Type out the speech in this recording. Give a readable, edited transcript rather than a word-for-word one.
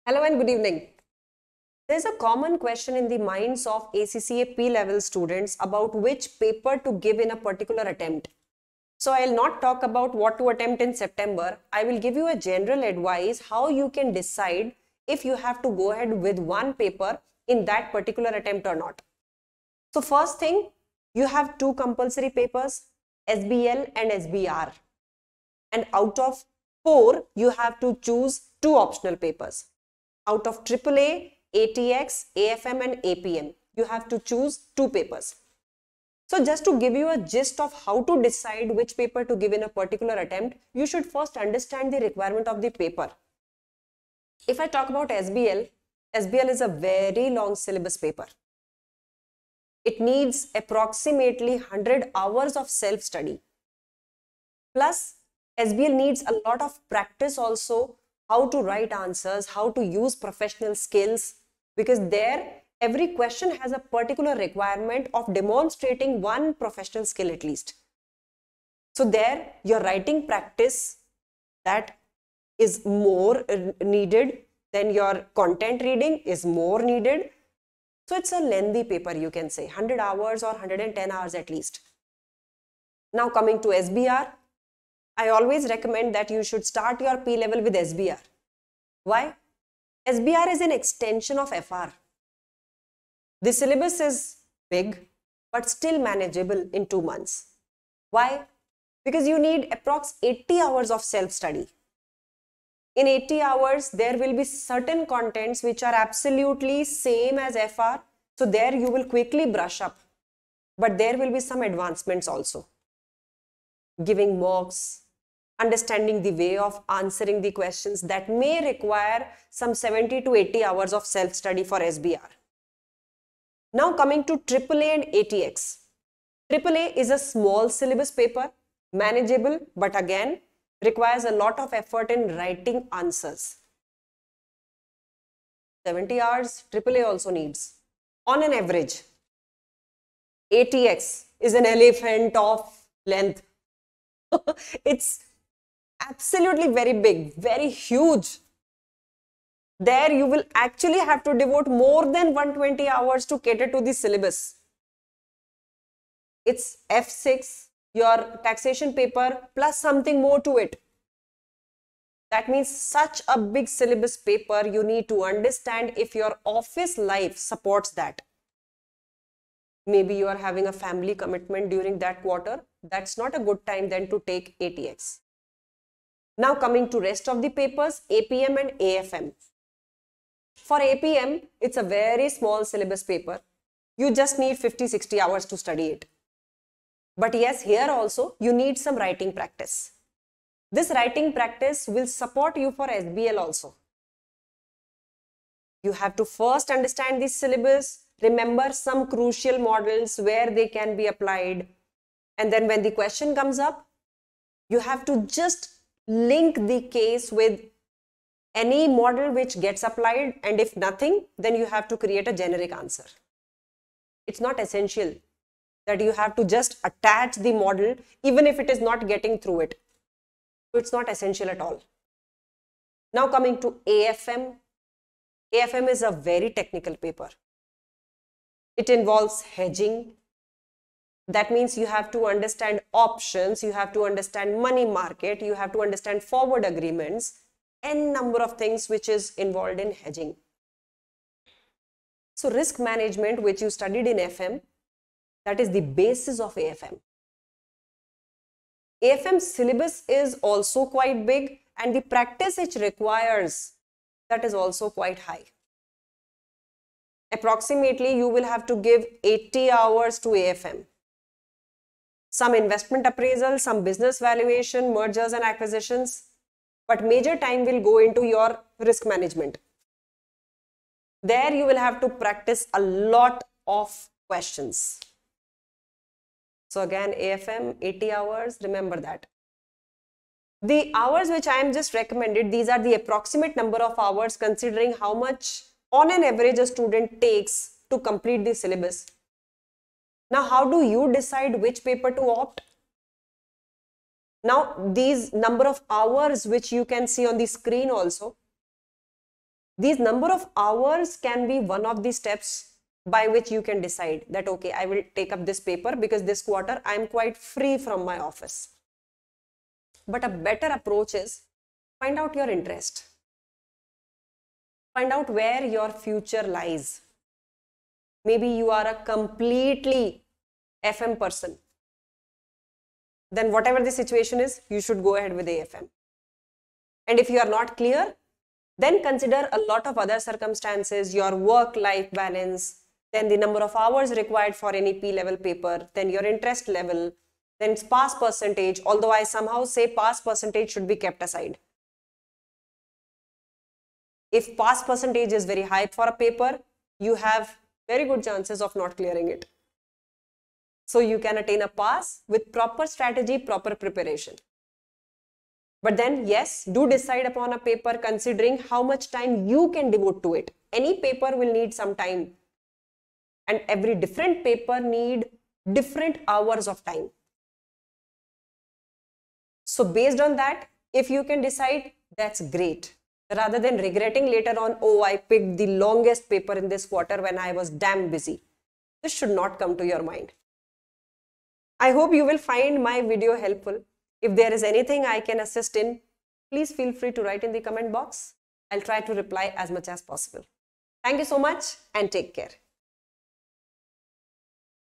Hello and good evening. There's a common question in the minds of ACCA P-level students about which paper to give in a particular attempt. So I'll not talk about what to attempt in September. I will give you a general advice how you can decide if you have to go ahead with one paper in that particular attempt or not. So first thing, you have two compulsory papers, SBL and SBR. And out of four, you have to choose two optional papers. Out of AAA, ATX, AFM and APM, you have to choose two papers. So just to give you a gist of how to decide which paper to give in a particular attempt, you should first understand the requirement of the paper. If I talk about SBL, SBL is a very long syllabus paper. It needs approximately 100 hours of self-study. Plus, SBL needs a lot of practice also, how to write answers, how to use professional skills, because there every question has a particular requirement of demonstrating one professional skill at least. So there your writing practice that is more needed, then your content reading is more needed. So it's a lengthy paper, you can say 100 hours or 110 hours at least. Now coming to SBR, I always recommend that you should start your P level with SBR. Why? SBR is an extension of FR. The syllabus is big, but still manageable in 2 months. Why? Because you need approx 80 hours of self-study. In 80 hours, there will be certain contents which are absolutely same as FR. So there you will quickly brush up, but there will be some advancements also. Giving mocks, understanding the way of answering the questions that may require some 70 to 80 hours of self-study for SBR. Now coming to AAA and ATX. AAA is a small syllabus paper, manageable, but again requires a lot of effort in writing answers. 70 hours AAA also needs on an average. ATX is an elephant of length. It's absolutely very big, very huge. There you will actually have to devote more than 120 hours to cater to the syllabus. It's F6, your taxation paper plus something more to it. That means such a big syllabus paper, you need to understand if your office life supports that. Maybe you are having a family commitment during that quarter. That's not a good time then to take ATX. Now coming to rest of the papers, APM and AFM. For APM, it's a very small syllabus paper. You just need 50-60 hours to study it. But yes, here also you need some writing practice. This writing practice will support you for SBL also. You have to first understand this syllabus, remember some crucial models where they can be applied. And then when the question comes up, you have to just link the case with any model which gets applied, and if nothing, then you have to create a generic answer. It's not essential that you have to just attach the model even if it is not getting through it. So it's not essential at all. Now coming to AFM. AFM is a very technical paper. It involves hedging. That means you have to understand options, you have to understand money market, you have to understand forward agreements, n number of things which is involved in hedging. So risk management, which you studied in FM, that is the basis of AFM. AFM syllabus is also quite big and the practice it requires, that is also quite high. Approximately you will have to give 80 hours to AFM. Some investment appraisal, some business valuation, mergers and acquisitions, but major time will go into your risk management. There you will have to practice a lot of questions. So again, AFM 80 hours, remember that. The hours which I am just recommended, these are the approximate number of hours considering how much on an average a student takes to complete the syllabus. Now, how do you decide which paper to opt? Now, these number of hours which you can see on the screen also, These number of hours can be one of the steps by which you can decide that, okay, I will take up this paper because this quarter I am quite free from my office. But a better approach is find out your interest. Find out where your future lies. Maybe you are a completely FM person. Then whatever the situation is, you should go ahead with AFM. And if you are not clear, then consider a lot of other circumstances, your work-life balance, then the number of hours required for any P-level paper, then your interest level, then pass percentage, although I somehow say pass percentage should be kept aside. If pass percentage is very high for a paper, you have very good chances of not clearing it. So you can attain a pass with proper strategy, proper preparation. But then, yes, do decide upon a paper considering how much time you can devote to it. Any paper will need some time. And every different paper need different hours of time. So based on that, if you can decide, that's great. Rather than regretting later on, oh, I picked the longest paper in this quarter when I was damn busy. This should not come to your mind. I hope you will find my video helpful. If there is anything I can assist in, please feel free to write in the comment box. I'll try to reply as much as possible. Thank you so much and take care.